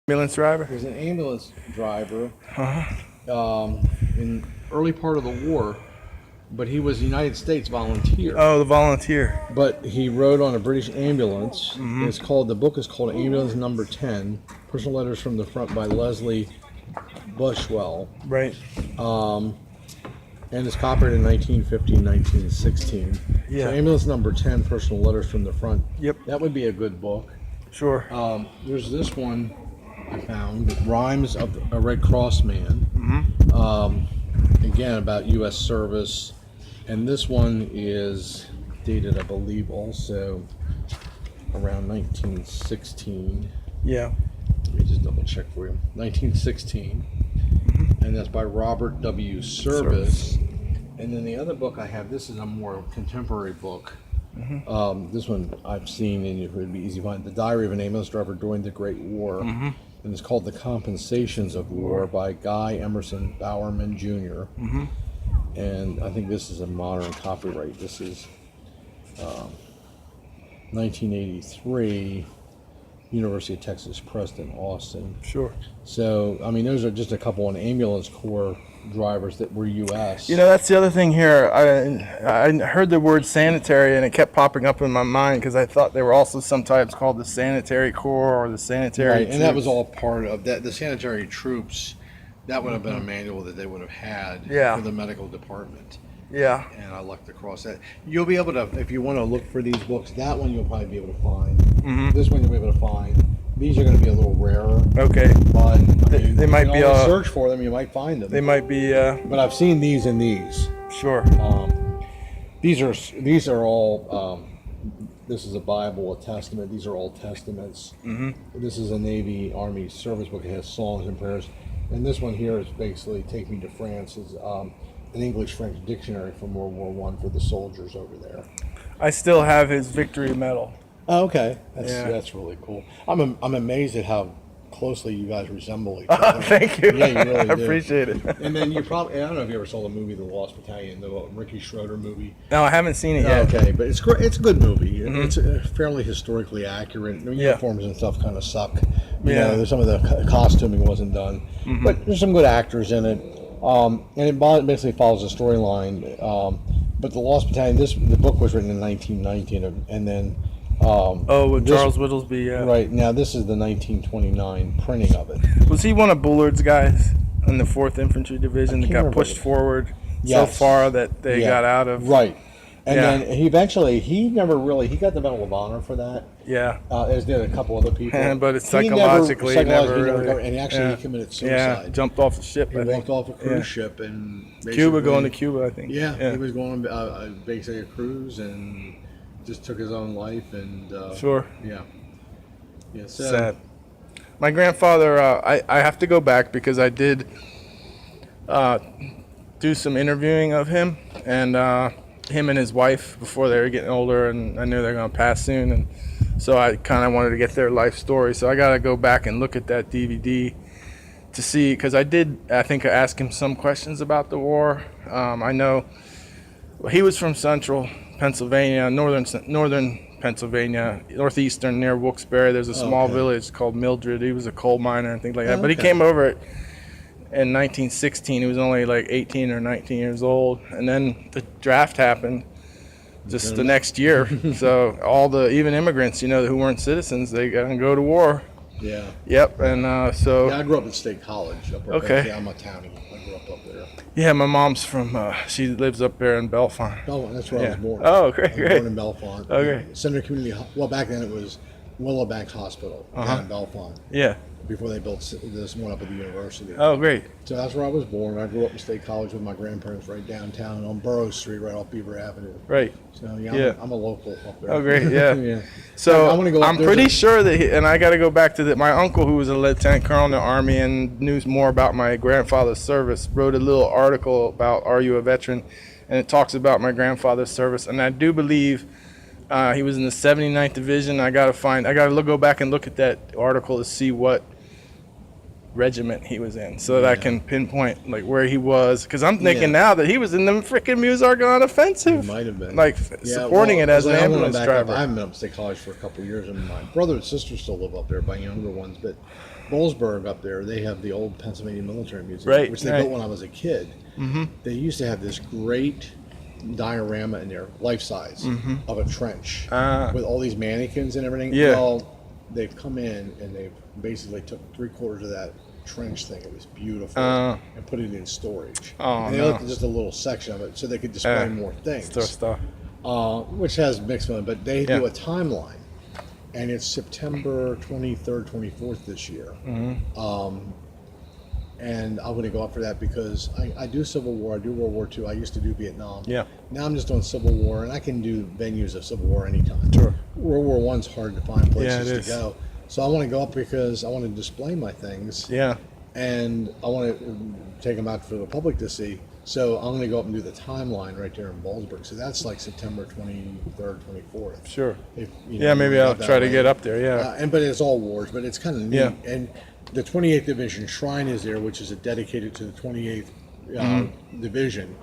Ambulance driver? He was an ambulance driver Uh-huh. in early part of the war, but he was a United States volunteer. Oh, the volunteer. But he rode on a British ambulance. Mm-hmm. The book is called Ambulance Number 10, Personal Letters from the Front by Leslie Bushwell. Right. And it's copyrighted in 1915, 1916. Yeah. So Ambulance Number 10, Personal Letters from the Front. Yep. That would be a good book. Sure. There's this one I found, Rhymes of a Red Cross Man. Again, about U.S. service. And this one is dated, I believe, also around 1916. Yeah. Let me just double check for you. 1916. And that's by Robert W. Service. And then the other book I have, this is a more contemporary book. This one I've seen, and it would be easy to find. The Diary of an Ambulance Driver During the Great War. And it's called The Compensations of War by Guy Emerson Bowerman Jr. And I think this is a modern copyright. This is 1983, University of Texas Press in Austin. Sure. So, I mean, those are just a couple of ambulance corps drivers that were U.S. You know, that's the other thing here. I heard the word sanitary, and it kept popping up in my mind because I thought there were also some types called the sanitary corps or the sanitary Right, and that troops. was all part of that. The sanitary troops, that would have been a manual that they would have had Yeah. for the medical department. Yeah. And I looked across that. You'll be able to, if you want to look for these books, that one you'll probably be able to find. This one you'll be able to find. These are going to be a little rarer, Okay. but I mean, they might you be, can always search for them. You might find them. They might be, But I've seen these and these. sure. These are all. This is a Bible, a Testament. These are all Testaments. This is a Navy Army service book. It has songs and prayers, and this one here is basically "Take Me to France." Is an English-French dictionary from World War One for the soldiers over there. I still have his victory medal. Oh, okay, Yeah. that's really cool. I'm amazed at how closely you guys resemble each other. Thank you. Yeah, you really I do. appreciate it. And then you probably, I don't know if you ever saw the movie The Lost Battalion, the Ricky Schroeder movie. No, I haven't seen it yet. Okay, but it's great. It's a good movie. It's fairly historically accurate. The Yeah. uniforms and stuff kind of suck. You Yeah. know, some of the costuming wasn't done, but there's some good actors in it. And it basically follows the storyline. But The Lost Battalion, the book was written in 1919, and then With Charles Whittlesby, yeah. right now this is the 1929 printing of it. Was he one of Bullard's guys in the 4th Infantry Division that can't got remember pushed the- forward so Yes. far that they Yeah. got out of? Right. And Yeah. then he never really, he got the Medal of Honor for that. Yeah. As did a couple other people. But it's He psychologically never really- recovered, and actually yeah. he committed Yeah, suicide. jumped off the ship, He I think. walked off a cruise Yeah. ship and Cuba, basically- going to Cuba, I think. Yeah, he was going basically a cruise and just took his own life and Sure. yeah. So, Sad. My grandfather, I have to go back because I did do some interviewing of him and him and his wife before they were getting older, and I knew they were going to pass soon, and so I kind of wanted to get their life story. So I got to go back and look at that DVD to see, because I think I asked him some questions about the war. I know he was from central Pennsylvania, northern Pennsylvania, northeastern near Wilkes-Barre. There's a small Okay. village called Mildred. He was a coal miner and things like that. But he Okay. came over in 1916. He was only like 18 or 19 years old. And then the draft happened just the next year. So even immigrants, who weren't citizens, they got to go to war. yeah. Yep. And so, Yeah, I grew up at State College. Up Okay. Yeah, I'm a townie. I grew up there. yeah, my mom's from, she lives up there in Bellefonte. Oh, that's where I Yeah. was born. Oh, great, I was great. born in Bellefonte. Okay. Center Community. Well, back then it was Willowbanks Hospital down in Bellefonte. Yeah. Before they built this one up at the university. Oh, great. So that's where I was born. I grew up in State College with my grandparents right downtown on Burroughs Street, right off Beaver Avenue. Right. So Yeah. I'm a local up there. Oh, great, yeah. Yeah. So I wanna go up I'm there pretty to- sure that, and I got to go back to my uncle, who was a lieutenant colonel in the Army and knew more about my grandfather's service, wrote a little article about "Are You a Veteran?" and it talks about my grandfather's service. And I do believe he was in the 79th Division. I got to go back and look at that article to see what regiment he was in, so that I Yeah. can pinpoint like where he was. Because I'm thinking Yeah. now that he was in the freaking Meuse-Argonne offensive, He might have been. like supporting it as an I went ambulance back up. driver. I haven't been up State College for a couple of years, and my brother and sister still live up there, by younger ones. But Bollesburg up there, they have the old Pennsylvania Military Museum, Right, which they right. built when I was a kid. Mm-hmm. They used to have this great diorama in there, life size, of a trench with all these mannequins and everything. Yeah. Well, they've come in and they've basically took 3/4 of that trench thing. It was beautiful, and put it in storage. Oh, and they no. looked at just a little section of it so they could display more things. Stuff. Which has mixed feelings, but they Yeah. do a timeline, and it's September 23rd, 24th this year. And I'm going to go up for that because I do Civil War, I do World War II, I used to do Vietnam. Yeah. Now I'm just doing Civil War, and I can do venues of Civil War anytime. Sure. World War I's hard to find places it to is. go. So I want to go up because I want to display my things, Yeah. and I want to take them out for the public to see. So I'm going to go up and do the timeline right there in Bollesburg. So that's like September 23rd, 24th. Sure. If, Yeah, maybe I'll try to get up there. Yeah. But it's all wars, but it's kind of neat. Yeah. And the 28th Division Shrine is there, which is dedicated to the 28th Division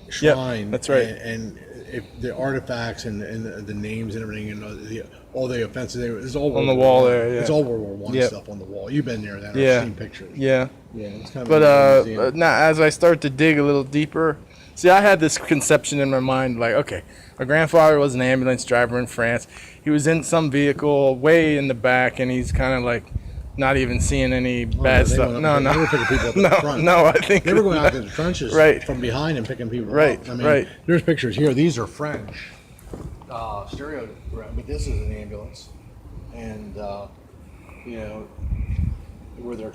Shrine. that's right. And if the artifacts and the names and everything and all the offenses, it's all On World the War wall I. there, yeah. It's all World War One Yep. stuff on the wall. You've been there, then. Yeah. I've seen pictures. Yeah. Yeah, it's kind of But a museum. now as I start to dig a little deeper, see, I had this conception in my mind, like, okay, my grandfather was an ambulance driver in France. He was in some vehicle way in the back, and he's kind of like not even seeing any bad they stuff. went No, up- no, they were picking people up at the no, front. no. I think They were going out to the trenches Right. from behind and picking people Right, up. I mean, right. there's pictures here. These are French stereo, but this is an ambulance, and where they're